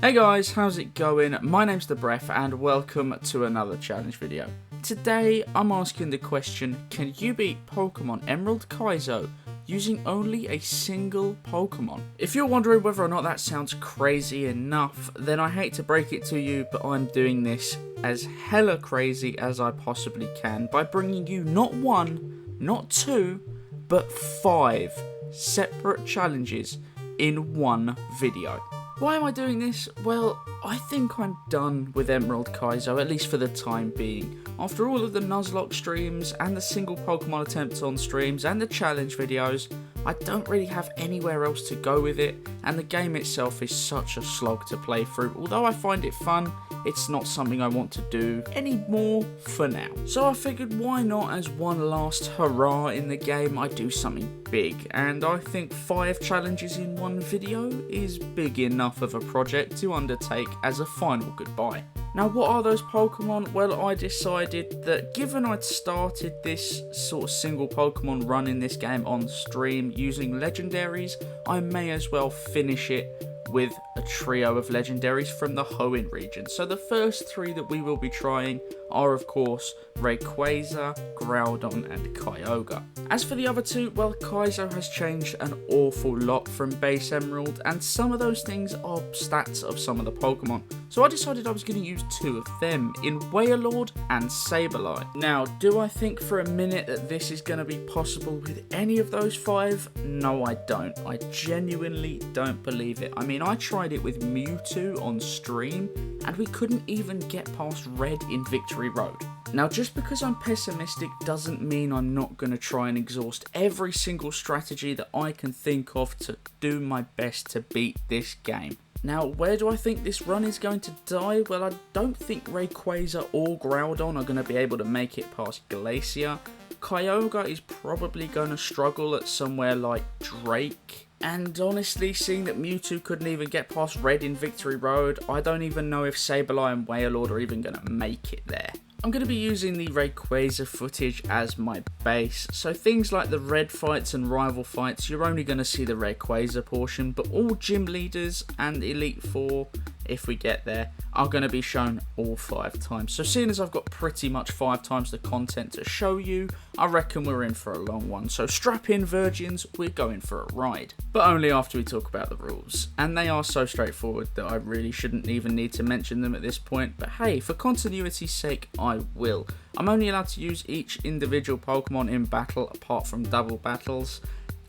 Hey guys, how's it going? My name's the Breph and welcome to another challenge video. Today I'm asking the question, can you beat Pokémon Emerald Kaizo using only a single Pokémon? If you're wondering whether or not that sounds crazy enough, then I hate to break it to you, but I'm doing this as hella crazy as I possibly can by bringing you not one, not two, but 5 separate challenges in one video. Why am I doing this? Well, I think I'm done with Emerald Kaizo, at least for the time being. After all of the Nuzlocke streams, and the single Pokemon attempts on streams, and the challenge videos, I don't really have anywhere else to go with it, and the game itself is such a slog to play through. Although I find it fun, it's not something I want to do anymore for now. So I figured why not, as one last hurrah in the game, I do something big, and I think 5 challenges in one video is big enough of a project to undertake as a final goodbye. Now, what are those Pokemon? Well, I decided that given I'd started this sort of single Pokemon run in this game on stream using legendaries, I may as well finish it with a trio of legendaries from the Hoenn region. So the first 3 that we will be trying are of course Rayquaza, Groudon and Kyogre. As for the other 2, well, Kaizo has changed an awful lot from base Emerald, and some of those things are stats of some of the Pokemon. So I decided I was going to use 2 of them in Wailord and Sableye. Now, do I think for a minute that this is going to be possible with any of those 5? No, I don't. I genuinely don't believe it. I mean, I tried it with Mewtwo on stream, and we couldn't even get past Red in Victory Road. Now, just because I'm pessimistic doesn't mean I'm not going to try and exhaust every single strategy that I can think of to do my best to beat this game. Now, where do I think this run is going to die? Well, I don't think Rayquaza or Groudon are going to be able to make it past Glacier. Kyogre is probably going to struggle at somewhere like Drake. And honestly, seeing that Mewtwo couldn't even get past Red in Victory Road, I don't even know if Sableye and Wailord are even going to make it there. I'm going to be using the Rayquaza footage as my base, so things like the Red fights and rival fights, you're only going to see the Rayquaza portion, but all gym leaders and Elite Four, if we get there, are going to be shown all 5 times. So seeing as I've got pretty much 5 times the content to show you, I reckon we're in for a long one. So strap in, virgins, we're going for a ride. But only after we talk about the rules. And they are so straightforward that I really shouldn't even need to mention them at this point. But hey, for continuity's sake, I will. I'm only allowed to use each individual Pokemon in battle apart from double battles.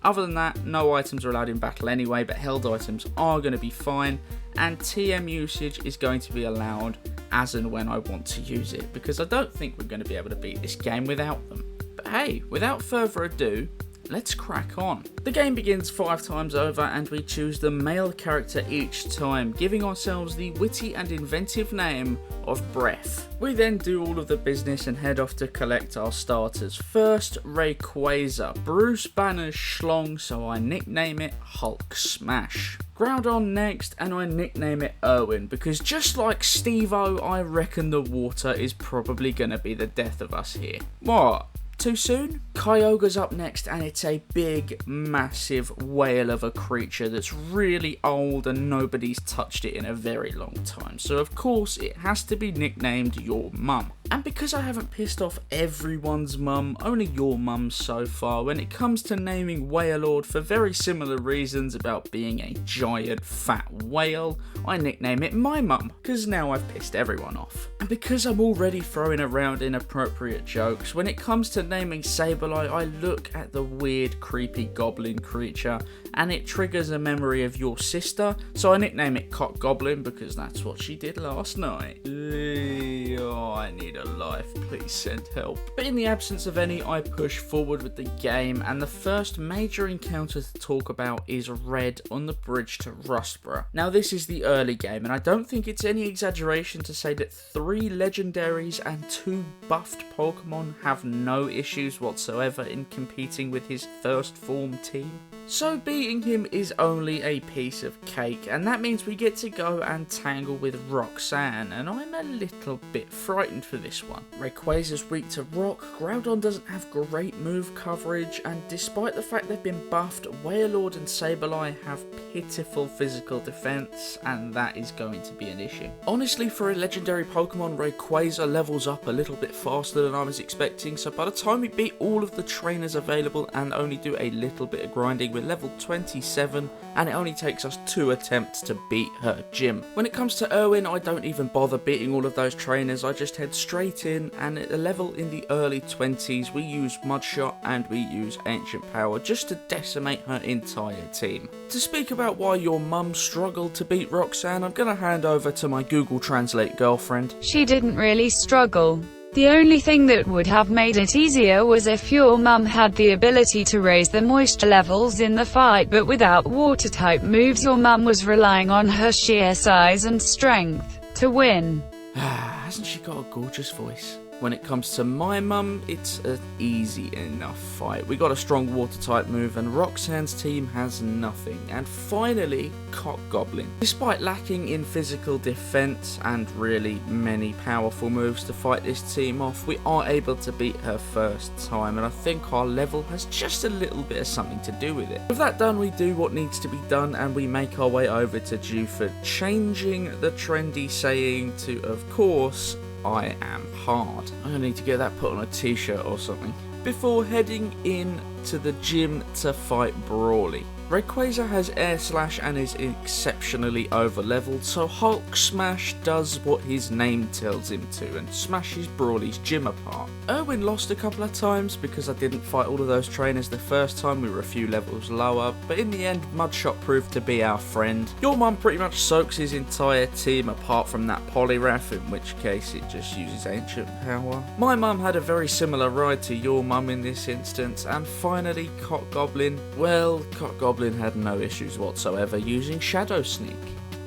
Other than that, no items are allowed in battle anyway, but held items are going to be fine, and TM usage is going to be allowed as and when I want to use it, because I don't think we're going to be able to beat this game without them. But hey, without further ado, let's crack on. The game begins 5 times over and we choose the male character each time, giving ourselves the witty and inventive name of Breph. We then do all of the business and head off to collect our starters. First, Rayquaza, Bruce Banner's schlong, so I nickname it Hulk Smash. Groudon next, and I nickname it Erwin, because just like Steve-O, I reckon the water is probably going to be the death of us here. What? Too soon? Kyogre's up next, and it's a big, massive whale of a creature that's really old and nobody's touched it in a very long time. So of course it has to be nicknamed Your Mum. And because I haven't pissed off everyone's mum, only your mum so far, when it comes to naming Wailord for very similar reasons about being a giant fat whale, I nickname it my mum, because now I've pissed everyone off. And because I'm already throwing around inappropriate jokes, when it comes to naming Sableye, I look at the weird creepy goblin creature and it triggers a memory of your sister, so I nickname it Cock Goblin because that's what she did last night. Oh, I need a life, please send help. But in the absence of any, I push forward with the game, and the first major encounter to talk about is Red on the bridge to Rustborough. Now this is the early game, and I don't think it's any exaggeration to say that 3 legendaries and 2 buffed Pokemon have no issues whatsoever in competing with his first form team. So beating him is only a piece of cake, and that means we get to go and tangle with Roxanne, and I'm a little bit frightened for this one. Rayquaza's weak to rock, Groudon doesn't have great move coverage, and despite the fact they've been buffed, Wailord and Sableye have pitiful physical defense, and that is going to be an issue. Honestly, for a legendary Pokemon, Rayquaza levels up a little bit faster than I was expecting, so by the time we beat all of the trainers available and only do a little bit of grinding, we're level 27, and it only takes us 2 attempts to beat her gym. When it comes to Irwin, I don't even bother beating all of those trainers, I just head straight in, and at a level in the early 20s, we use Mudshot and we use Ancient Power just to decimate her entire team. To speak about why your mum struggled to beat Roxanne, I'm gonna hand over to my Google Translate girlfriend. She didn't really struggle. The only thing that would have made it easier was if your mum had the ability to raise the moisture levels in the fight, but without water-type moves, your mum was relying on her sheer size and strength to win. Hasn't she got a gorgeous voice? When it comes to my mum, it's an easy enough fight. We got a strong water-type move and Roxanne's team has nothing. And finally, Cock Goblin. Despite lacking in physical defense and really many powerful moves to fight this team off, we are able to beat her first time, and I think our level has just a little bit of something to do with it. With that done, we do what needs to be done and we make our way over to Dewford, changing the trendy saying to, of course, I am hard. I'm gonna need to get that put on a t-shirt or something. Before heading in to the gym to fight Brawly. Rayquaza has Air Slash and is exceptionally over leveled, so Hulk Smash does what his name tells him to and smashes Brawly's gym apart. Irwin lost a couple of times because I didn't fight all of those trainers the first time, we were a few levels lower, but in the end Mudshot proved to be our friend. Your mum pretty much soaks his entire team apart from that Poliwrath, in which case it just uses Ancient Power. My mum had a very similar ride to your mum in this instance, and finally Cock Goblin. Well, Cock Goblin had no issues whatsoever using Shadow Sneak.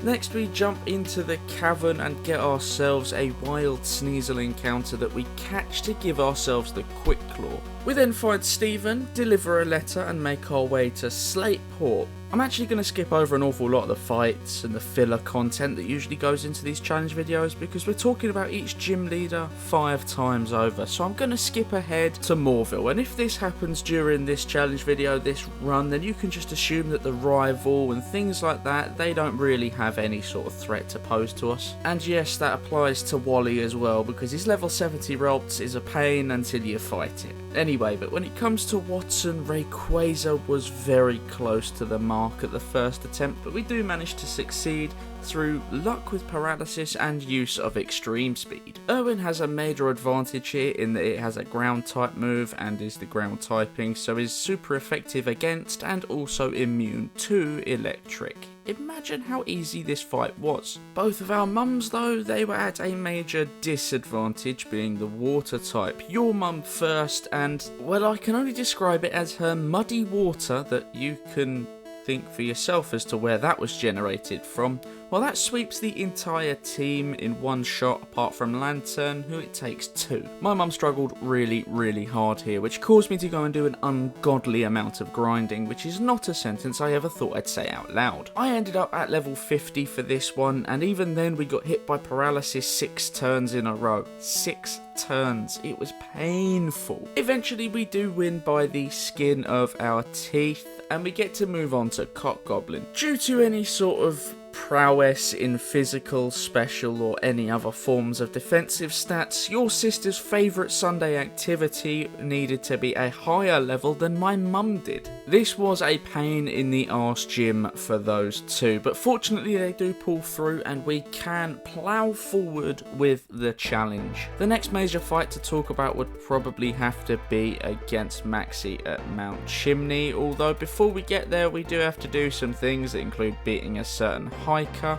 Next we jump into the cavern and get ourselves a wild Sneasel encounter that we catch to give ourselves the Quick Claw. We then find Steven, deliver a letter and make our way to Slateport. I'm actually going to skip over an awful lot of the fights and the filler content that usually goes into these challenge videos because we're talking about each gym leader 5 times over, so I'm going to skip ahead to Moorville, and if this happens during this challenge video, this run, then you can just assume that the rival and things like that, they don't really have any sort of threat to pose to us. And yes, that applies to Wally as well, because his level 70 Ralts is a pain until you fight it. Anyway, but when it comes to Watson, Rayquaza was very close to the mark at the first attempt, but we do manage to succeed through luck with paralysis and use of extreme speed. Irwin has a major advantage here in that it has a ground type move and is the ground typing, so is super effective against and also immune to electric. Imagine how easy this fight was. Both of our mums though, they were at a major disadvantage, being the water type. Your mum first, and well, I can only describe it as her muddy water that you can think for yourself as to where that was generated from. Well, that sweeps the entire team in one shot apart from Lantern, who it takes 2. My mum struggled really hard here, which caused me to go and do an ungodly amount of grinding, which is not a sentence I ever thought I'd say out loud. I ended up at level 50 for this one, and even then we got hit by paralysis 6 turns in a row. 6 turns. It was painful. Eventually we do win by the skin of our teeth, and we get to move on to Cock Goblin. Due to any sort of prowess in physical, special or any other forms of defensive stats, your sister's favourite Sunday activity needed to be a higher level than my mum did. This was a pain in the arse gym for those two, but fortunately they do pull through and we can plough forward with the challenge. The next major fight to talk about would probably have to be against Maxie at Mount Chimney, although before we get there we do have to do some things that include beating a certain hiker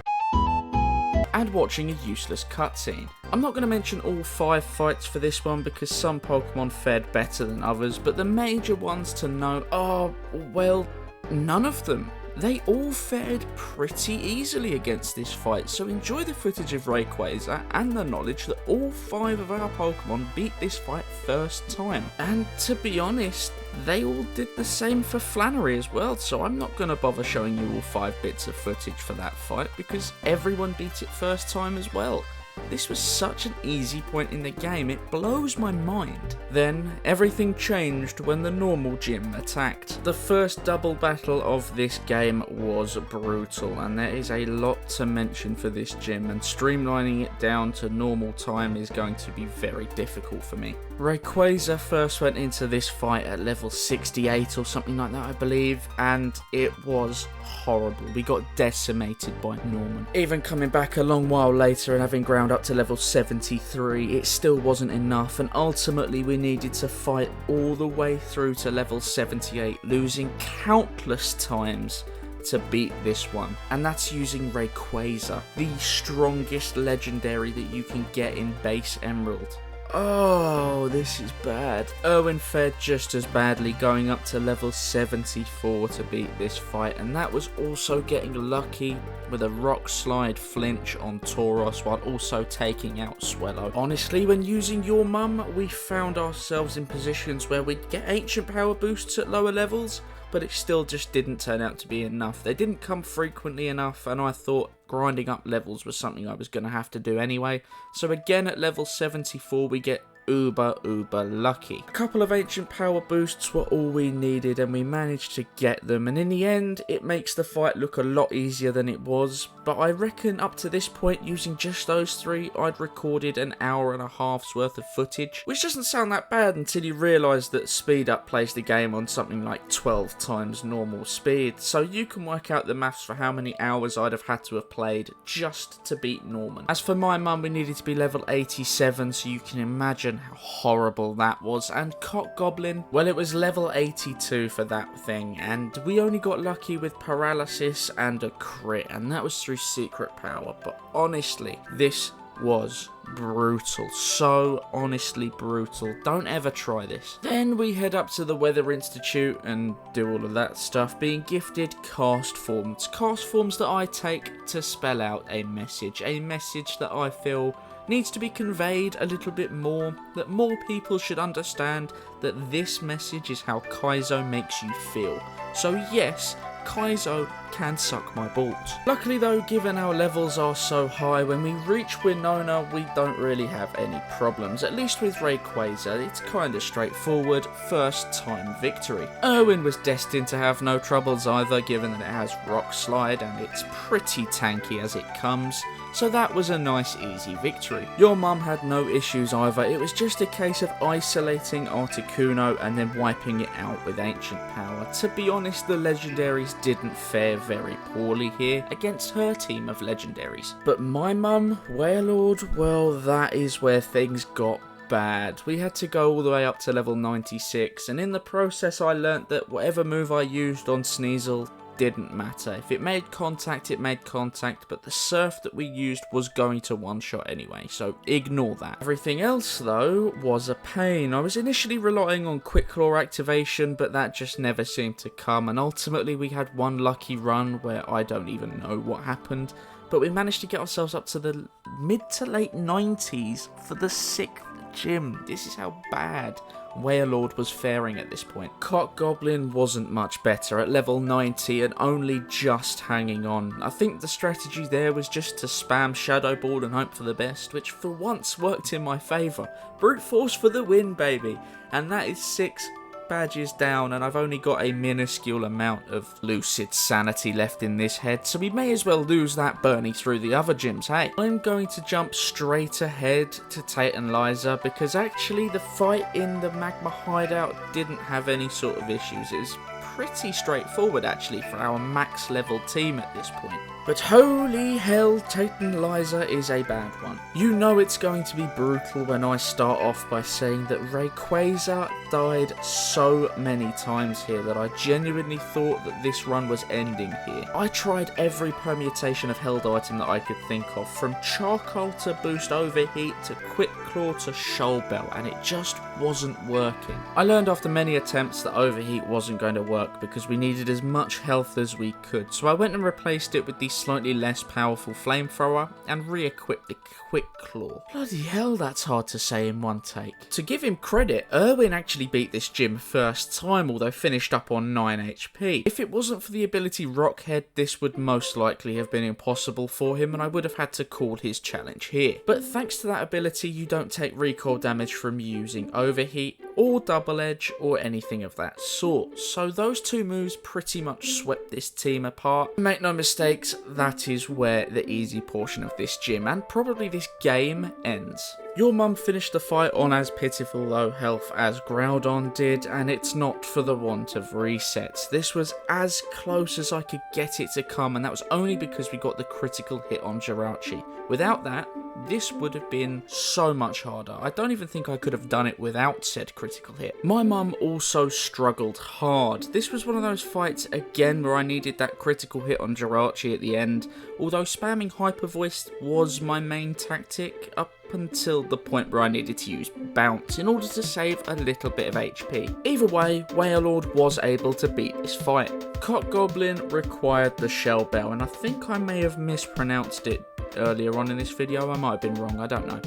and watching a useless cutscene. I'm not going to mention all 5 fights for this one because some Pokemon fared better than others, but the major ones to note are, well, none of them. They all fared pretty easily against this fight, so enjoy the footage of Rayquaza and the knowledge that all 5 of our Pokemon beat this fight first time. And to be honest, they all did the same for Flannery as well, so I'm not going to bother showing you all 5 bits of footage for that fight because everyone beat it first time as well. This was such an easy point in the game, it blows my mind. Then, everything changed when the normal gym attacked. The first double battle of this game was brutal, and there is a lot to mention for this gym, and streamlining it down to normal time is going to be very difficult for me. Rayquaza first went into this fight at level 68 or something like that, I believe, and it was horrible. We got decimated by Norman. Even coming back a long while later and having ground up to level 73, it still wasn't enough, and ultimately we needed to fight all the way through to level 78, losing countless times to beat this one, and that's using Rayquaza, the strongest legendary that you can get in base Emerald. Oh, this is bad. Erwin fared just as badly, going up to level 74 to beat this fight, and that was also getting lucky with a rock slide flinch on Tauros while also taking out Swellow. Honestly, when using Your Mum, we found ourselves in positions where we'd get ancient power boosts at lower levels, but it still just didn't turn out to be enough. They didn't come frequently enough, and I thought grinding up levels was something I was going to have to do anyway. So again at level 74 we get uber lucky. A couple of ancient power boosts were all we needed, and we managed to get them, and in the end it makes the fight look a lot easier than it was, but I reckon up to this point, using just those 3, I'd recorded an hour and a half's worth of footage, which doesn't sound that bad until you realise that speed up plays the game on something like 12 times normal speed, so you can work out the maths for how many hours I'd have had to have played just to beat Norman. As for my mum, we needed to be level 87, so you can imagine how horrible that was. And Cock Goblin, well, it was level 82 for that thing, and we only got lucky with paralysis and a crit, and that was through secret power. But honestly, this was brutal. So honestly brutal. Don't ever try this. Then we head up to the Weather Institute and do all of that stuff, being gifted cast forms. Cast forms that I take to spell out a message that I feel needs to be conveyed a little bit more, that more people should understand that this message is how Kaizo makes you feel. So yes, Kaizo can suck my balls. Luckily though, given our levels are so high, when we reach Winona we don't really have any problems. At least with Rayquaza, it's kinda straightforward, first time victory. Erwin was destined to have no troubles either, given that it has Rock Slide and it's pretty tanky as it comes. So that was a nice easy victory. Your Mum had no issues either, it was just a case of isolating Articuno and then wiping it out with Ancient Power. To be honest, the legendaries didn't fare very poorly here against her team of legendaries. But my mum, Wailord, well, that is where things got bad. We had to go all the way up to level 96, and in the process I learnt that whatever move I used on Sneasel didn't matter. If it made contact, it made contact, but the surf that we used was going to one-shot anyway, so ignore that. Everything else, though, was a pain. I was initially relying on Quick Claw activation, but that just never seemed to come, and ultimately we had one lucky run where I don't even know what happened, but we managed to get ourselves up to the mid to late 90s for the 6th gym. This is how bad Wailord was faring at this point. Cock Goblin wasn't much better, at level 90 and only just hanging on. I think the strategy there was just to spam Shadow Ball and hope for the best, which for once worked in my favour. Brute Force for the win, baby! And that is 6 badges down, and I've only got a minuscule amount of lucid sanity left in this head, so we may as well lose that Bernie through the other gyms, hey? I'm going to jump straight ahead to Tate and Liza, because actually the fight in the Magma Hideout didn't have any sort of issues. It was pretty straightforward actually for our max level team at this point. But holy hell, Tate and Liza is a bad one. You know it's going to be brutal when I start off by saying that Rayquaza died so many times here that I genuinely thought that this run was ending here. I tried every permutation of held item that I could think of, from Charcoal to boost Overheat to Quick Claw to Shoal Bell, and it just wasn't working. I learned after many attempts that Overheat wasn't going to work because we needed as much health as we could, so I went and replaced it with the slightly less powerful flamethrower, and re-equip the Quick Claw. Bloody hell, that's hard to say in one take. To give him credit, Erwin actually beat this gym first time, although finished up on 9 HP. If it wasn't for the ability Rockhead, this would most likely have been impossible for him, and I would have had to call his challenge here. But thanks to that ability, you don't take recoil damage from using Overheat, or Double Edge, or anything of that sort. So those two moves pretty much swept this team apart. Make no mistakes, that is where the easy portion of this gym, and probably this game, ends. Your mum finished the fight on as pitiful low health as Groudon did, and it's not for the want of resets. This was as close as I could get it to come, and that was only because we got the critical hit on Archie. Without that, this would have been so much harder. I don't even think I could have done it without said critical hit. My mum also struggled hard. This was one of those fights again where I needed that critical hit on Archie at the end, although spamming Hyper Voice was my main tactic up until the point where I needed to use Bounce in order to save a little bit of HP. Either way, Wailord was able to beat this fight. Cock Goblin required the Shell Bell, and I think I may have mispronounced it earlier on in this video. I might have been wrong, I don't know.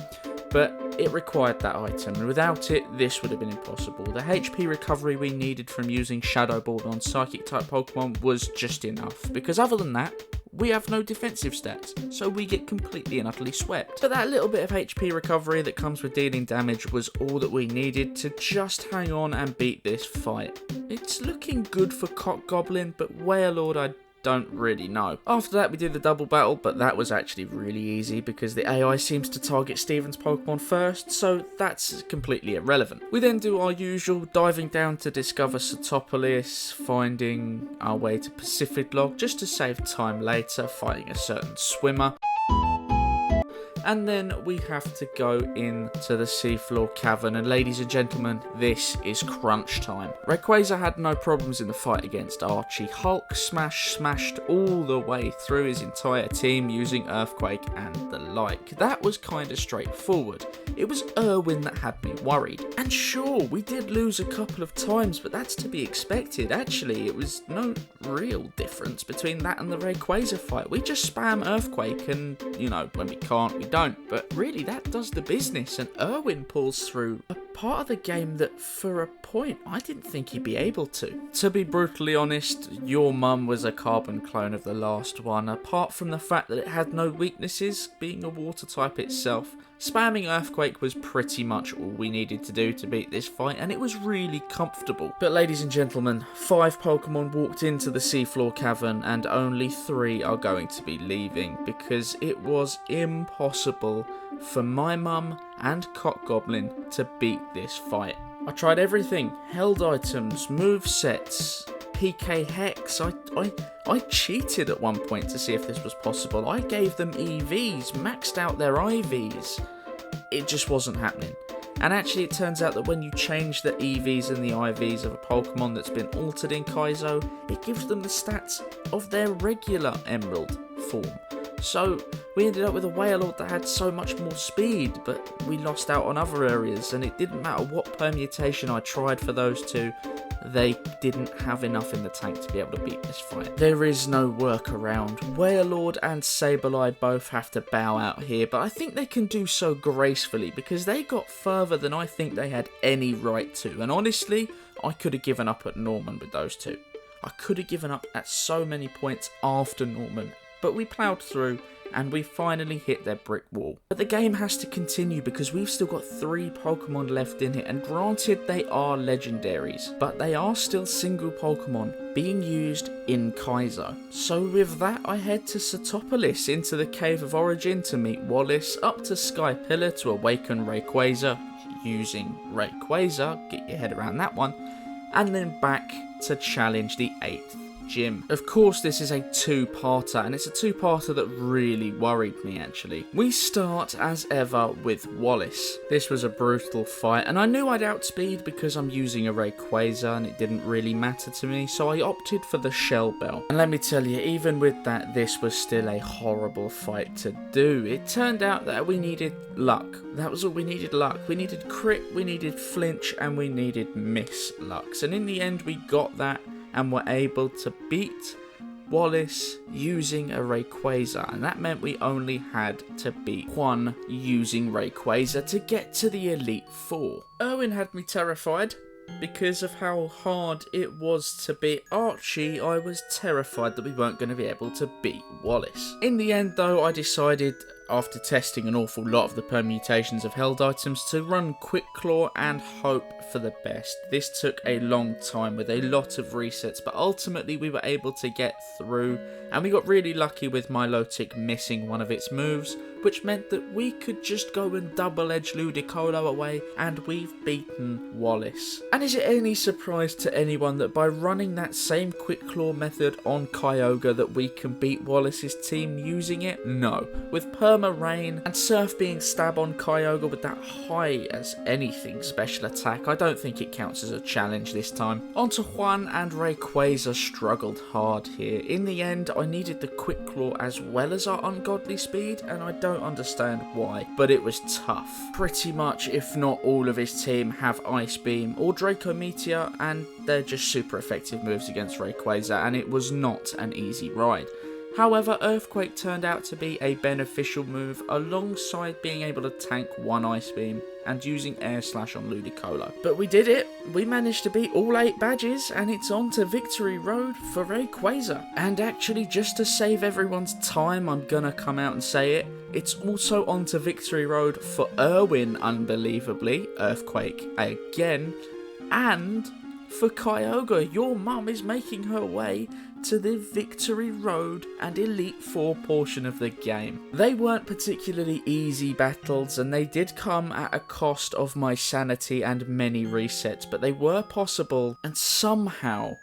But it required that item, and without it, this would have been impossible. The HP recovery we needed from using Shadow Ball on Psychic type Pokemon was just enough, because other than that, we have no defensive stats, so we get completely and utterly swept. But that little bit of HP recovery that comes with dealing damage was all that we needed to just hang on and beat this fight. It's looking good for Cock Goblin, but Wailord I don't really know. After that we did the double battle, but that was actually really easy because the AI seems to target Steven's Pokemon first, so that's completely irrelevant. We then do our usual diving down to discover Satopolis, finding our way to Pacifidlog just to save time later, fighting a certain swimmer. And then we have to go into the seafloor cavern, and ladies and gentlemen, this is crunch time. Rayquaza had no problems in the fight against Archie. Hulk smashed all the way through his entire team using Earthquake and the like. That was kinda straightforward. It was Erwin that had me worried. And sure, we did lose a couple of times, but that's to be expected. Actually, it was no real difference between that and the Rayquaza fight. We just spam Earthquake, and, you know, when we can't, we don't. But really, that does the business, and Erwin pulls through a part of the game that, for a point, I didn't think he'd be able to. To be brutally honest, your mum was a carbon clone of the last one, apart from the fact that it had no weaknesses, being a water type itself. Spamming Earthquake was pretty much all we needed to do to beat this fight, and it was really comfortable. But ladies and gentlemen, 5 Pokemon walked into the seafloor cavern, and only 3 are going to be leaving, because it was impossible for my mum and Cock Goblin to beat this fight. I tried everything: held items, move sets, PK Hex. I cheated at one point to see if this was possible. I gave them EVs, maxed out their IVs. It just wasn't happening. And actually it turns out that when you change the EVs and the IVs of a Pokemon that's been altered in Kaizo, it gives them the stats of their regular Emerald form. So we ended up with a Wailord that had so much more speed, but we lost out on other areas, and it didn't matter what permutation I tried for those two, they didn't have enough in the tank to be able to beat this fight. There is no workaround. Wailord and Sableye both have to bow out here, but I think they can do so gracefully because they got further than I think they had any right to, and honestly, I could have given up at Norman with those two. I could have given up at so many points after Norman, but we ploughed through and we finally hit their brick wall. But the game has to continue because we've still got 3 Pokemon left in it, and granted they are legendaries, but they are still single Pokemon being used in Kaizo. So with that, I head to Satopolis into the Cave of Origin to meet Wallace, up to Sky Pillar to awaken Rayquaza using Rayquaza, get your head around that one, and then back to challenge the 8th gym. Of course, this is a 2-parter, and it's a 2-parter that really worried me actually. We start as ever with Wallace. This was a brutal fight, and I knew I'd outspeed because I'm using a Rayquaza and it didn't really matter to me, so I opted for the Shell Bell. And let me tell you, even with that, this was still a horrible fight to do. It turned out that we needed luck. That was all we needed: luck. We needed crit, we needed flinch, and we needed miss lucks. And in the end, we got that and were able to beat Wallace using a Rayquaza, and that meant we only had to beat Juan using Rayquaza to get to the Elite Four. Erwin had me terrified. Because of how hard it was to beat Archie, I was terrified that we weren't going to be able to beat Wallace. In the end though, I decided, after testing an awful lot of the permutations of held items, to run Quick Claw and hope for the best. This took a long time with a lot of resets, but ultimately we were able to get through, and we got really lucky with Milotic missing one of its moves, which meant that we could just go and double-edge Ludicolo away, and we've beaten Wallace. And is it any surprise to anyone that by running that same Quick Claw method on Kyogre that we can beat Wallace's team using it? No. With Perma Rain and Surf being stab on Kyogre with that high as anything special attack, I don't think it counts as a challenge this time. Onto Juan, and Rayquaza struggled hard here. In the end, I needed the Quick Claw as well as our Ungodly Speed, and I don't understand why, but it was tough. Pretty much, if not all of his team have Ice Beam or Draco Meteor, and they're just super effective moves against Rayquaza, and it was not an easy ride. However, Earthquake turned out to be a beneficial move alongside being able to tank one Ice Beam and using Air Slash on Ludicolo. But we did it. We managed to beat all 8 badges, and it's on to Victory Road for Rayquaza. And actually, just to save everyone's time, I'm gonna come out and say it. It's also on to Victory Road for Erwin, unbelievably. Earthquake again. And for Kyogre, your mum is making her way to the Victory Road and Elite Four portion of the game. They weren't particularly easy battles, and they did come at a cost of my sanity and many resets, but they were possible, and somehow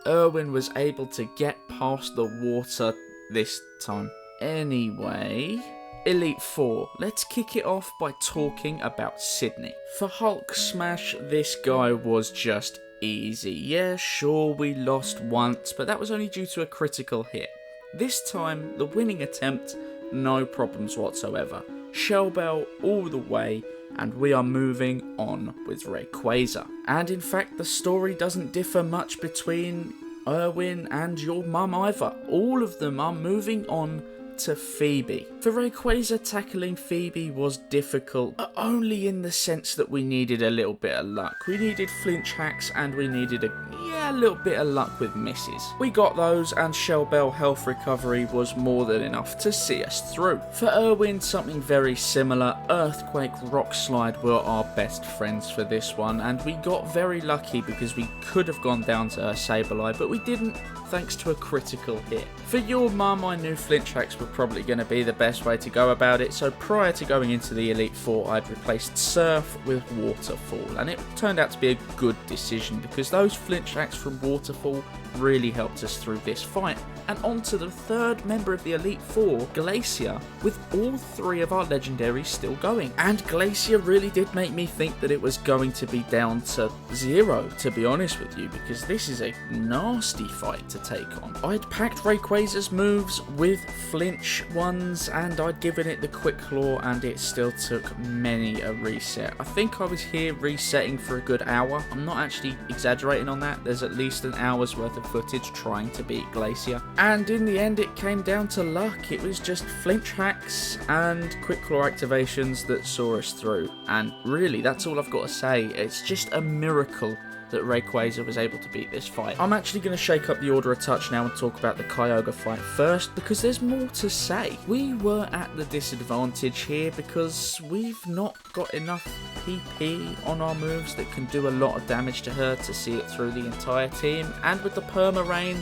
Erwin was able to get past the water this time. Anyway, Elite Four. Let's kick it off by talking about Sydney. For Hulk Smash, this guy was just easy. Yeah, sure, we lost once, but that was only due to a critical hit. This time, the winning attempt, no problems whatsoever. Shell Bell all the way, and we are moving on with Rayquaza. And in fact, the story doesn't differ much between Erwin and your mum either. All of them are moving on to Phoebe. For Rayquaza, tackling Phoebe was difficult, but only in the sense that we needed a little bit of luck. We needed flinch hacks, and we needed a little bit of luck with misses. We got those, and Shell Bell health recovery was more than enough to see us through. For Erwin, something very similar. Earthquake, Rock Slide were our best friends for this one, and we got very lucky because we could have gone down to her Sableye, but we didn't, thanks to a critical hit. For your mum, I knew flinch hacks were probably going to be the best way to go about it, so prior to going into the Elite Four, I'd replaced Surf with Waterfall, and it turned out to be a good decision because those flinch hacks from Waterfall really helped us through this fight. And on to the third member of the Elite Four, Glacier, with all 3 of our legendaries still going. And Glacier really did make me think that it was going to be down to 0, to be honest with you, because this is a nasty fight to take on. I'd packed Rayquaza's moves with flinch ones, and I'd given it the Quick Claw, and it still took many a reset. I think I was here resetting for a good hour. I'm not actually exaggerating on that. There's at least an hour's worth of footage trying to beat Glacier. And in the end, it came down to luck. It was just flinch hacks and Quick Claw activations that saw us through. And really, that's all I've got to say. It's just a miracle that Rayquaza was able to beat this fight. I'm actually going to shake up the order a touch now and talk about the Kyogre fight first, because there's more to say. We were at the disadvantage here because we've not got enough PP on our moves that can do a lot of damage to her to see it through the entire team, and with the Perma Rain,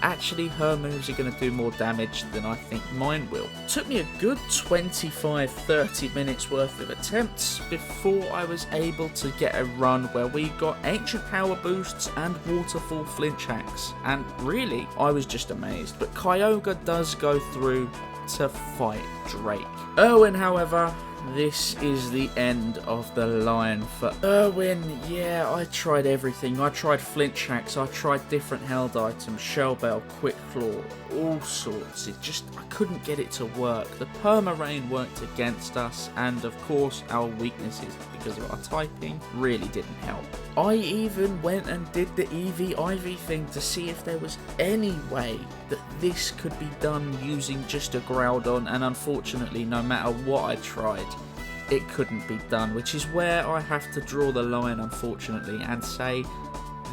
actually her moves are going to do more damage than I think mine will. It took me a good 25-30 minutes worth of attempts before I was able to get a run where we got Ancient Power Boosts and Waterfall flinch hacks, and really I was just amazed. But Kyogre does go through to fight Drake. Erwin, however, this is the end of the line for Erwin. Yeah, I tried everything. I tried flinch hacks, I tried different held items, Shell Bell, Quick Claw, all sorts. I couldn't get it to work. The Perma Rain worked against us, and of course our weaknesses because of our typing really didn't help. I even went and did the EV-IV thing to see if there was any way that this could be done using just a Groudon, and unfortunately, no matter what I tried, it couldn't be done, which is where I have to draw the line, unfortunately, and say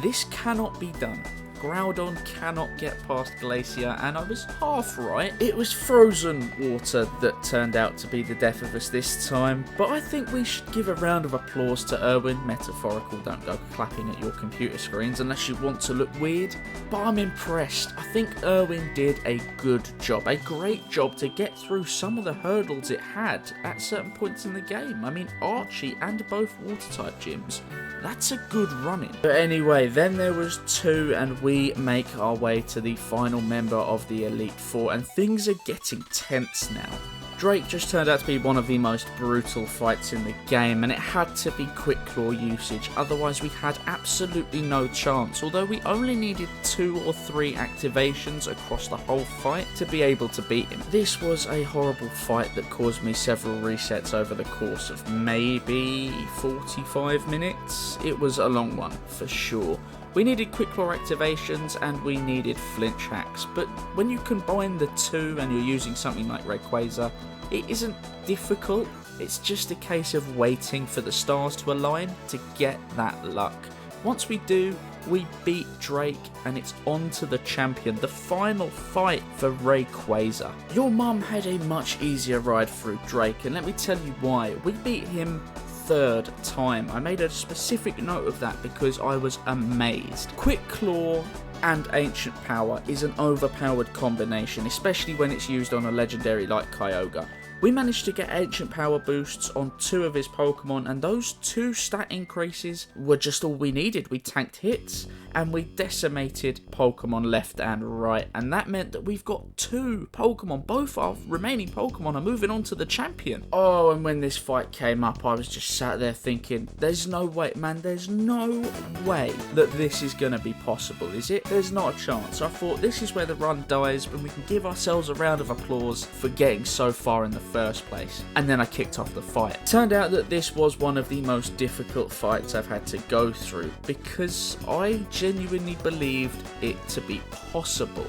this cannot be done. Groudon cannot get past Glacier, and I was half right. It was frozen water that turned out to be the death of us this time, but I think we should give a round of applause to Erwin. Metaphorical, don't go clapping at your computer screens unless you want to look weird, but I'm impressed. I think Erwin did a good job, a great job to get through some of the hurdles it had at certain points in the game. I mean, Archie and both water-type gyms. That's a good running. But anyway, then there was 2, and we make our way to the final member of the Elite Four, and things are getting tense now. Drake just turned out to be one of the most brutal fights in the game, and it had to be Quick Claw usage, otherwise we had absolutely no chance, although we only needed 2 or 3 activations across the whole fight to be able to beat him. This was a horrible fight that caused me several resets over the course of maybe 45 minutes. It was a long one, for sure. We needed Quick Claw activations and we needed flinch hacks, but when you combine the 2 and you're using something like Rayquaza, it isn't difficult, it's just a case of waiting for the stars to align to get that luck. Once we do, we beat Drake and it's on to the champion, the final fight for Rayquaza. Your mum had a much easier ride through Drake, and let me tell you why. We beat him 3rd time. I made a specific note of that because I was amazed. Quick Claw and Ancient Power is an overpowered combination, especially when it's used on a legendary like Kyogre. We managed to get Ancient Power boosts on 2 of his Pokemon, and those 2 stat increases were just all we needed. We tanked hits, and we decimated Pokemon left and right, and that meant that we've got 2 Pokemon. Both our remaining Pokemon are moving on to the champion. Oh, and when this fight came up, I was just sat there thinking, there's no way, man, there's no way that this is going to be possible, is it? There's not a chance. I thought this is where the run dies, and we can give ourselves a round of applause for getting so far in the first place. And then I kicked off the fight. Turned out that this was one of the most difficult fights I've had to go through because I genuinely believed it to be possible,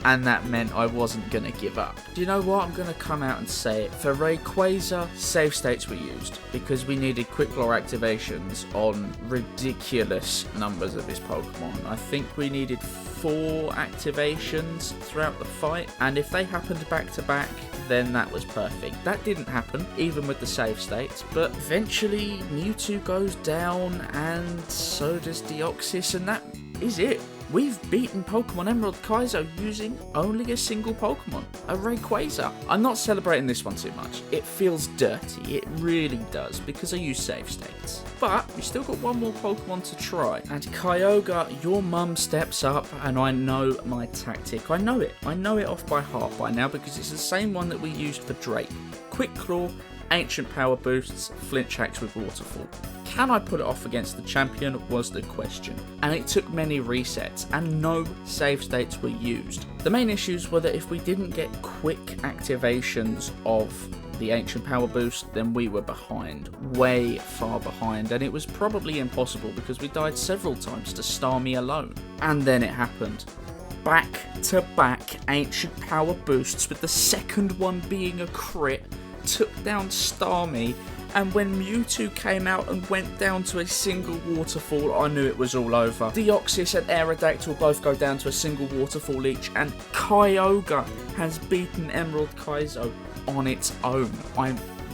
and that meant I wasn't going to give up. Do you know what? I'm going to come out and say it. For Rayquaza, save states were used because we needed Quick Claw activations on ridiculous numbers of his Pokemon. I think we needed 4 activations throughout the fight, and if they happened back to back, then that was perfect. That didn't happen, even with the save states, but eventually Mewtwo goes down, and so does Deoxys, and that is it. We've beaten Pokemon Emerald Kaizo using only a single Pokemon, a Rayquaza. I'm not celebrating this one too much. It feels dirty, it really does, because I use save states. But we still got one more Pokemon to try. And Kyogre, your mum steps up, and I know my tactic. I know it off by heart by now, because it's the same one that we used for Drake. Quick Claw, Ancient Power boosts, flinch hacks with Waterfall. Can I put it off against the champion was the question, and it took many resets and no save states were used. The main issues were that if we didn't get quick activations of the Ancient Power boost, then we were behind, way far behind, and it was probably impossible because we died several times to Starmie alone. And then it happened. Back-to-back Ancient Power boosts, with the second one being a crit, took down Starmie, and when Mewtwo came out and went down to a single waterfall, I knew it was all over. Deoxys and Aerodactyl both go down to a single waterfall each, and Kyogre has beaten Emerald Kaizo on its own.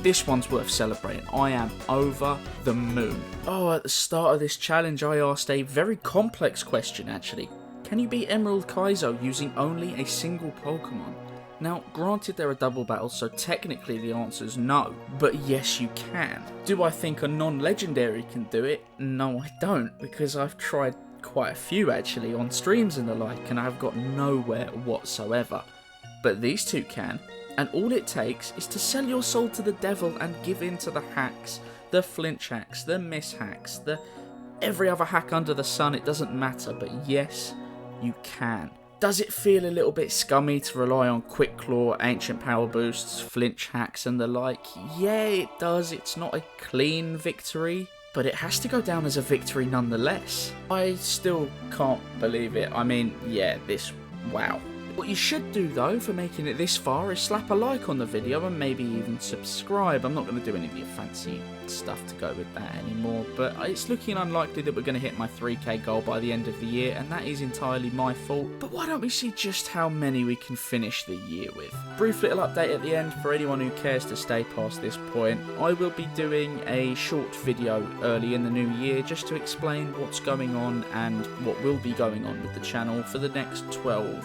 This one's worth celebrating. I am over the moon. Oh, at the start of this challenge, I asked a very complex question, actually. Can you beat Emerald Kaizo using only a single Pokemon? Now, granted they're a double battle, so technically the answer is no, but yes you can. Do I think a non-legendary can do it? No, I don't, because I've tried quite a few actually on streams and the like, and I've got nowhere whatsoever. But these two can, and all it takes is to sell your soul to the devil and give in to the hacks, the flinch hacks, the miss hacks, the every other hack under the sun. It doesn't matter, but yes, you can. Does it feel a little bit scummy to rely on Quick Claw, Ancient Power boosts, flinch hacks and the like? Yeah, it does. It's not a clean victory, but it has to go down as a victory nonetheless. I still can't believe it. I mean, yeah, wow. What you should do though for making it this far is slap a like on the video and maybe even subscribe. I'm not going to do any of your fancy stuff to go with that anymore, but it's looking unlikely that we're going to hit my 3k goal by the end of the year, and that is entirely my fault. But why don't we see just how many we can finish the year with? Brief little update at the end for anyone who cares to stay past this point. I will be doing a short video early in the new year just to explain what's going on and what will be going on with the channel for the next 12,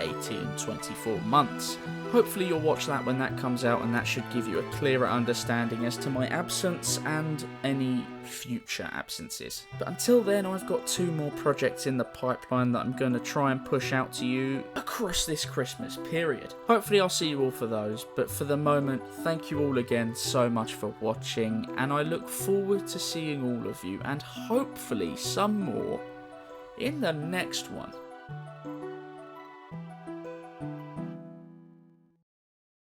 18, 24 months. Hopefully you'll watch that when that comes out, and that should give you a clearer understanding as to my absence and any future absences. But until then, I've got 2 more projects in the pipeline that I'm going to try and push out to you across this Christmas period. Hopefully I'll see you all for those, but for the moment, thank you all again so much for watching, and I look forward to seeing all of you, and hopefully some more, in the next one.